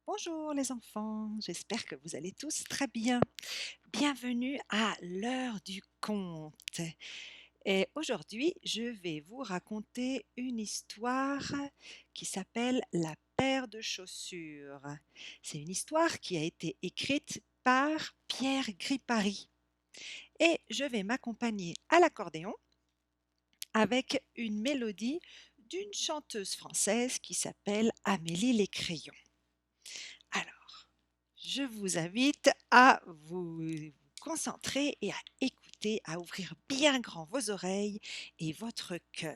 Bonjour les enfants, j'espère que vous allez tous très bien. Bienvenue à l'heure du conte. Et aujourd'hui, je vais vous raconter une histoire qui s'appelle La paire de chaussures. C'est une histoire qui a été écrite par Pierre Gripari. Et je vais m'accompagner à l'accordéon avec une mélodie d'une chanteuse française qui s'appelle Amélie Lécrayon. Alors, je vous invite à vous concentrer et à écouter, à ouvrir bien grand vos oreilles et votre cœur.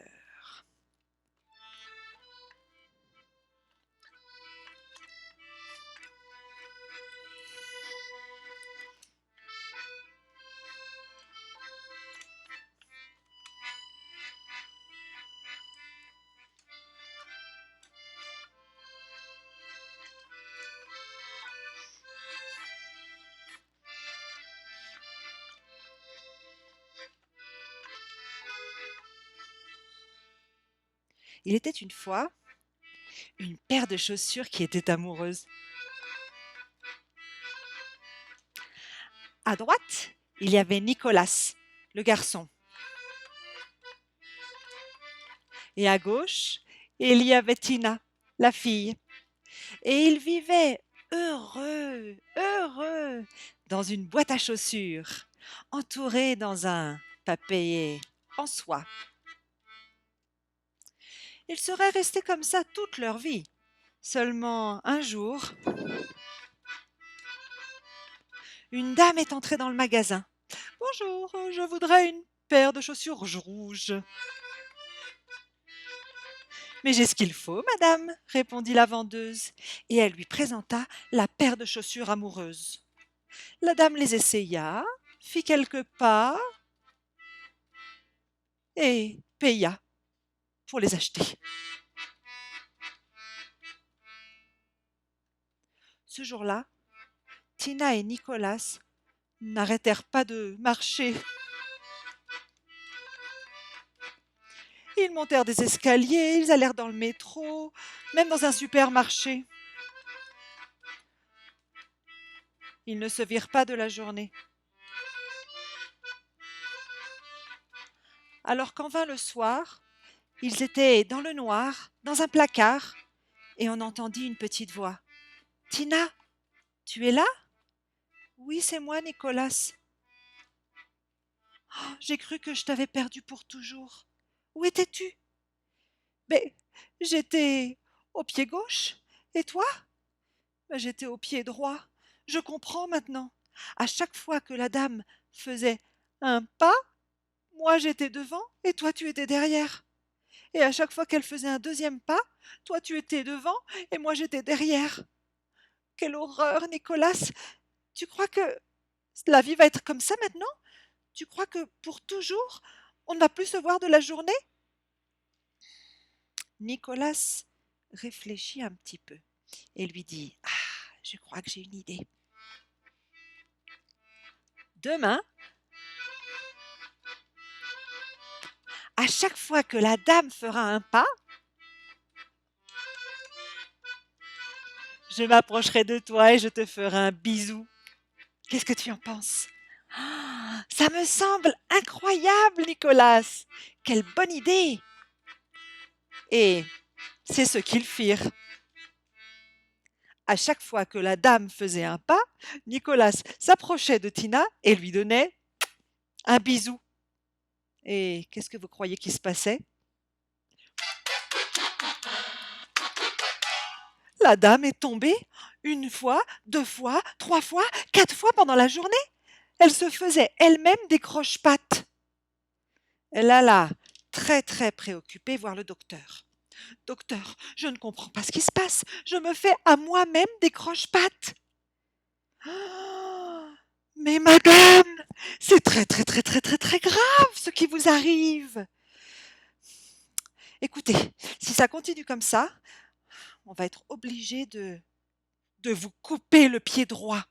Il était une fois une paire de chaussures qui était amoureuse. À droite, il y avait Nicolas, le garçon. Et à gauche, il y avait Tina, la fille. Et ils vivaient heureux, dans une boîte à chaussures, entourés dans un papier en soie. Ils seraient restés comme ça toute leur vie. Seulement un jour, une dame est entrée dans le magasin. Bonjour, je voudrais une paire de chaussures rouges. Mais j'ai ce qu'il faut, madame, répondit la vendeuse, et elle lui présenta la paire de chaussures amoureuses. La dame les essaya, fit quelques pas et paya pour les acheter. Ce jour-là, Tina et Nicolas n'arrêtèrent pas de marcher. Ils montèrent des escaliers, ils allèrent dans le métro, même dans un supermarché. Ils ne se virent pas de la journée. Alors quand vint le soir, ils étaient dans le noir, dans un placard, et on entendit une petite voix. « Tina, tu es là ?»« Oui, c'est moi, Nicolas. »« Oh, j'ai cru que je t'avais perdu pour toujours. Où étais-tu ?»« Mais j'étais au pied gauche. Et toi ?»« J'étais au pied droit. Je comprends maintenant. À chaque fois que la dame faisait un pas, moi j'étais devant et toi tu étais derrière. Et à chaque fois qu'elle faisait un deuxième pas, toi tu étais devant et moi j'étais derrière. Quelle horreur, Nicolas! Tu crois que la vie va être comme ça maintenant? Tu crois que pour toujours, on ne va plus se voir de la journée? Nicolas réfléchit un petit peu et lui dit: Ah, je crois que j'ai une idée. Demain, à chaque fois que la dame fera un pas, je m'approcherai de toi et je te ferai un bisou. Qu'est-ce que tu en penses? Ah, ça me semble incroyable, Nicolas. Quelle bonne idée! Et c'est ce qu'ils firent. À chaque fois que la dame faisait un pas, Nicolas s'approchait de Tina et lui donnait un bisou. Et qu'est-ce que vous croyez qui se passait? La dame est tombée une fois, deux fois, trois fois, quatre fois pendant la journée. Elle se faisait elle-même des croche-pattes. Elle alla très préoccupée voir le docteur. Docteur, je ne comprends pas ce qui se passe. Je me fais à moi-même des croche-pattes. Ah, mais madame, c'est très grave ce qui vous arrive. Écoutez, si ça continue comme ça, on va être obligé de vous couper le pied droit.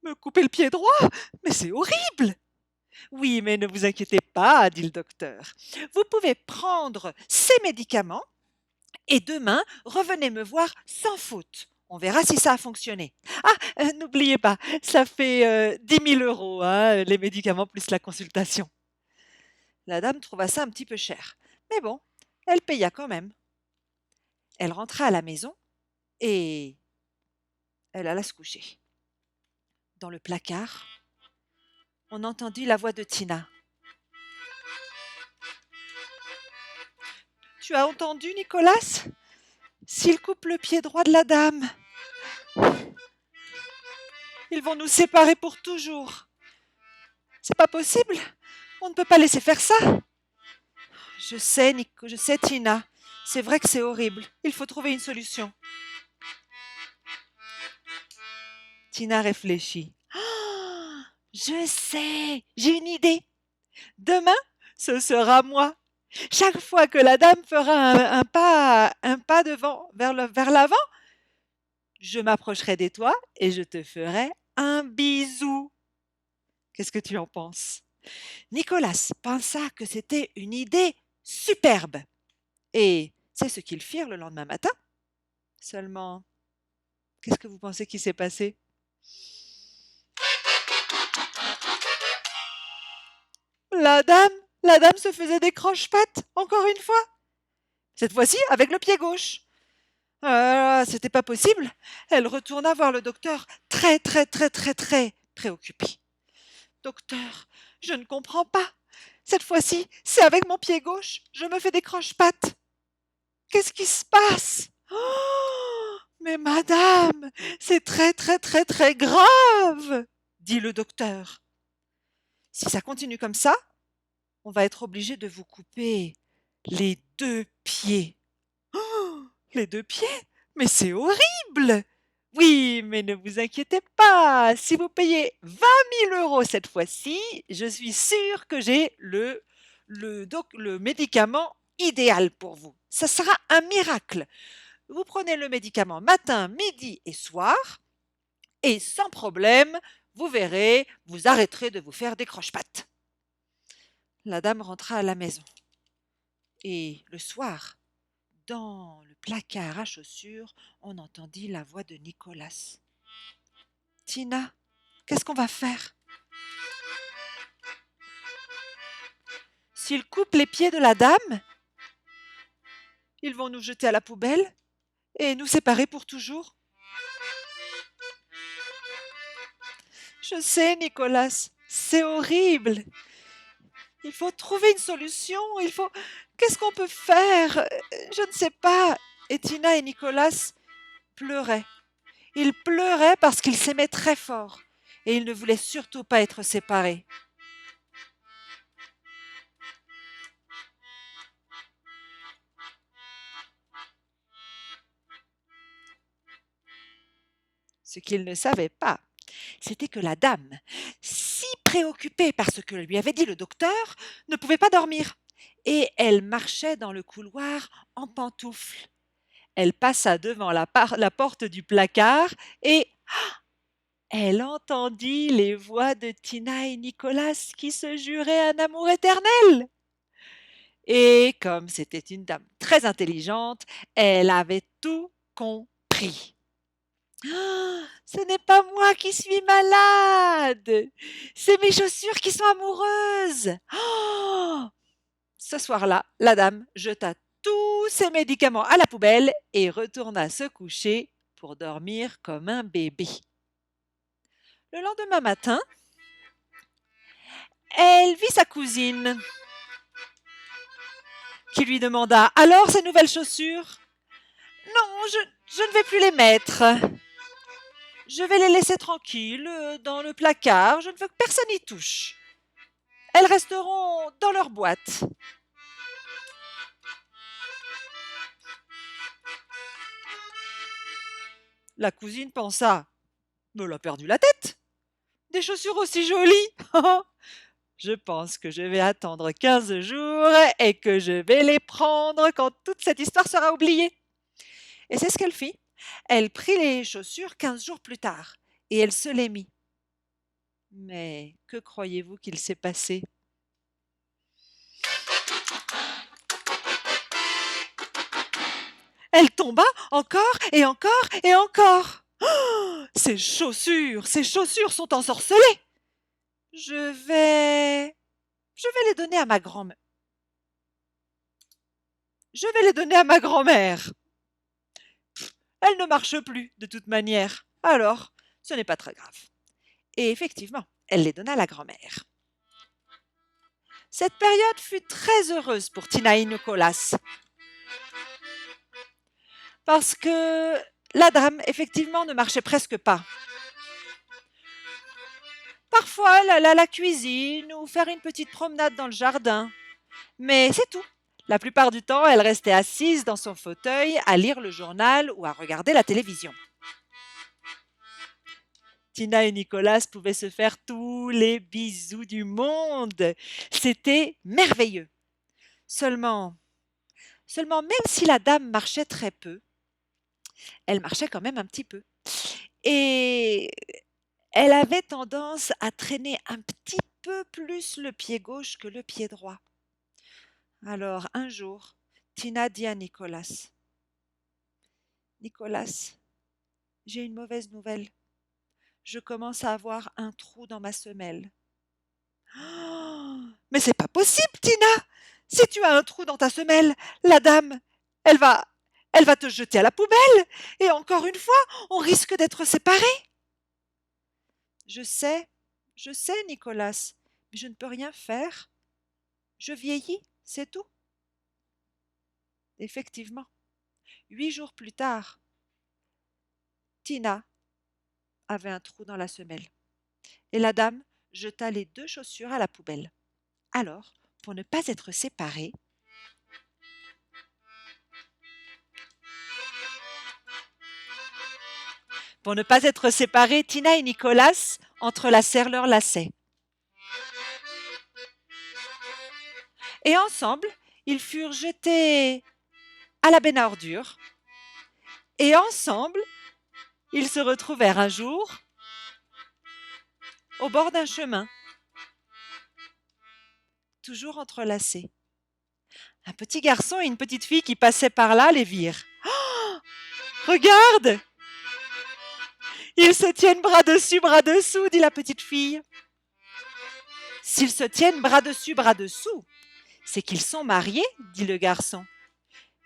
Me couper le pied droit? Mais c'est horrible! Oui, mais ne vous inquiétez pas, dit le docteur. Vous pouvez prendre ces médicaments et demain, revenez me voir sans faute. On verra si ça a fonctionné. Ah, n'oubliez pas, ça fait 10 000 euros, hein, les médicaments plus la consultation. La dame trouva ça un petit peu cher. Mais bon, elle paya quand même. Elle rentra à la maison et elle alla se coucher. Dans le placard, on entendit la voix de Tina. Tu as entendu, Nicolas? S'il coupe le pied droit de la dame, ils vont nous séparer pour toujours. C'est pas possible. On ne peut pas laisser faire ça. Je sais, Tina. C'est vrai que c'est horrible. Il faut trouver une solution. Tina réfléchit. Oh, je sais, j'ai une idée. Demain, ce sera moi. Chaque fois que la dame fera un pas devant, vers l'avant, je m'approcherai de toi et je te ferai un bisou. Qu'est-ce que tu en penses? Nicolas pensa que c'était une idée superbe. Et c'est ce qu'ils firent le lendemain matin. Seulement, qu'est-ce que vous pensez qui s'est passé? La dame, la dame se faisait des croche-pattes, encore une fois. Cette fois-ci, avec le pied gauche. C'était pas possible. Elle retourna voir le docteur, très préoccupée. Docteur, je ne comprends pas. Cette fois-ci, c'est avec mon pied gauche. Je me fais des croche-pattes. Qu'est-ce qui se passe? Oh, mais madame, c'est très grave, dit le docteur. Si ça continue comme ça, on va être obligé de vous couper les 2 pieds. Oh, les 2 pieds? Mais c'est horrible! Oui, mais ne vous inquiétez pas, si vous payez 20 000 € cette fois-ci, je suis sûre que j'ai le médicament idéal pour vous. Ça sera un miracle. Vous prenez le médicament matin, midi et soir, et sans problème, vous verrez, vous arrêterez de vous faire des croche-pattes. La dame rentra à la maison. Et le soir, dans le placard à chaussures, on entendit la voix de Nicolas. Tina, qu'est-ce qu'on va faire? S'ils coupent les pieds de la dame, ils vont nous jeter à la poubelle et nous séparer pour toujours. Je sais, Nicolas, c'est horrible. Il faut trouver une solution. Qu'est-ce qu'on peut faire? Je ne sais pas. Et Tina et Nicolas pleuraient. Ils pleuraient parce qu'ils s'aimaient très fort et ils ne voulaient surtout pas être séparés. Ce qu'ils ne savaient pas, c'était que la dame, si préoccupée par ce que lui avait dit le docteur, ne pouvait pas dormir. Et elle marchait dans le couloir en pantoufles. Elle passa devant la porte du placard et elle entendit les voix de Tina et Nicolas qui se juraient un amour éternel. Et comme c'était une dame très intelligente, elle avait tout compris. Ah, ce n'est pas moi qui suis malade, c'est mes chaussures qui sont amoureuses. Oh, ce soir-là, la dame jeta tous ses médicaments à la poubelle et retourna se coucher pour dormir comme un bébé. Le lendemain matin, elle vit sa cousine qui lui demanda: Alors, ces nouvelles chaussures? Non, je ne vais plus les mettre. Je vais les laisser tranquilles dans le placard. Je ne veux que personne y touche. Elles resteront dans leur boîte. La cousine pensa: Me l'a perdu la tête. Des chaussures aussi jolies. Je pense que je vais attendre 15 jours et que je vais les prendre quand toute cette histoire sera oubliée. Et c'est ce qu'elle fit. Elle prit les chaussures 15 jours plus tard et elle se les mit. Mais que croyez-vous qu'il s'est passé? Elle tomba encore et encore et encore. Ses chaussures sont ensorcelées. Je vais... Je vais les donner à ma grand-mère. Je vais les donner à ma grand-mère. Elle ne marche plus, de toute manière. Alors, ce n'est pas très grave. Et effectivement, elle les donna à la grand-mère. Cette période fut très heureuse pour Tina et Nicolas. Parce que la dame, effectivement, ne marchait presque pas. Parfois, elle allait à la cuisine ou faire une petite promenade dans le jardin. Mais c'est tout. La plupart du temps, elle restait assise dans son fauteuil à lire le journal ou à regarder la télévision. Tina et Nicolas pouvaient se faire tous les bisous du monde. C'était merveilleux. Seulement, même si la dame marchait très peu, elle marchait quand même un petit peu. Et elle avait tendance à traîner un petit peu plus le pied gauche que le pied droit. Alors, un jour, Tina dit à Nicolas, Nicolas, j'ai une mauvaise nouvelle. Je commence à avoir un trou dans ma semelle. Oh, mais c'est pas possible, Tina! Si tu as un trou dans ta semelle, la dame, elle va, elle va te jeter à la poubelle. Et encore une fois, on risque d'être séparés. Je sais, Nicolas, mais je ne peux rien faire. Je vieillis, c'est tout. Effectivement, 8 jours plus tard, Tina avait un trou dans la semelle. Et la dame jeta les 2 chaussures à la poubelle. Alors, pour ne pas être séparés, Tina et Nicolas entrelacèrent leurs lacets. Et ensemble, ils furent jetés à la benne à ordures. Et ensemble, ils se retrouvèrent un jour au bord d'un chemin, toujours entrelacés. Un petit garçon et une petite fille qui passaient par là les virent. Oh, regarde! Ils se tiennent bras dessus, bras dessous, dit la petite fille. S'ils se tiennent bras dessus, bras dessous, c'est qu'ils sont mariés, dit le garçon.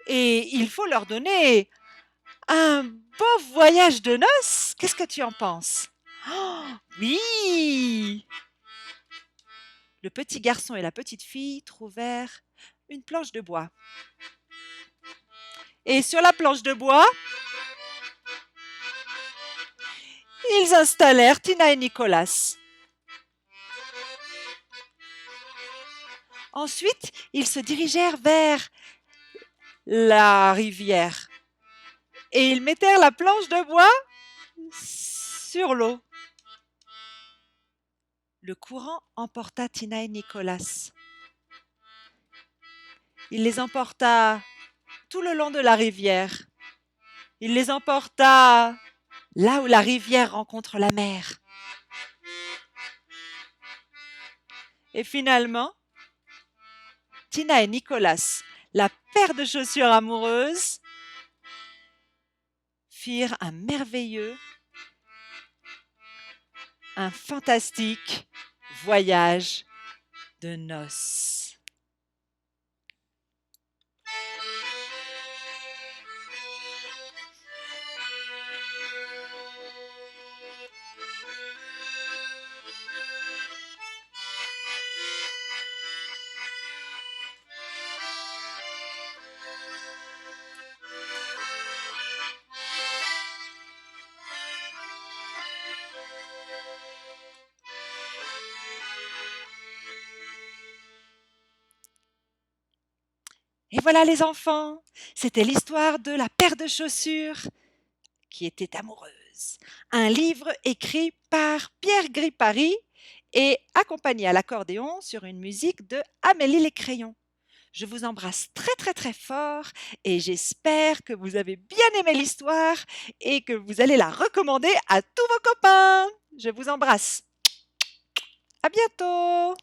Et il faut leur donner un beau voyage de noces. Qu'est-ce que tu en penses? Oh, oui! Le petit garçon et la petite fille trouvèrent une planche de bois. Et sur la planche de bois, ils installèrent Tina et Nicolas. Ensuite, ils se dirigèrent vers la rivière et ils mettèrent la planche de bois sur l'eau. Le courant emporta Tina et Nicolas. Il les emporta tout le long de la rivière. Il les emporta là où la rivière rencontre la mer. Et finalement, Tina et Nicolas, la paire de chaussures amoureuses, firent un merveilleux, un fantastique voyage de noces. Et voilà les enfants, c'était l'histoire de la paire de chaussures qui était amoureuse. Un livre écrit par Pierre Gripari et accompagné à l'accordéon sur une musique de Amélie Les Crayons. Je vous embrasse très très très fort et j'espère que vous avez bien aimé l'histoire et que vous allez la recommander à tous vos copains. Je vous embrasse. À bientôt.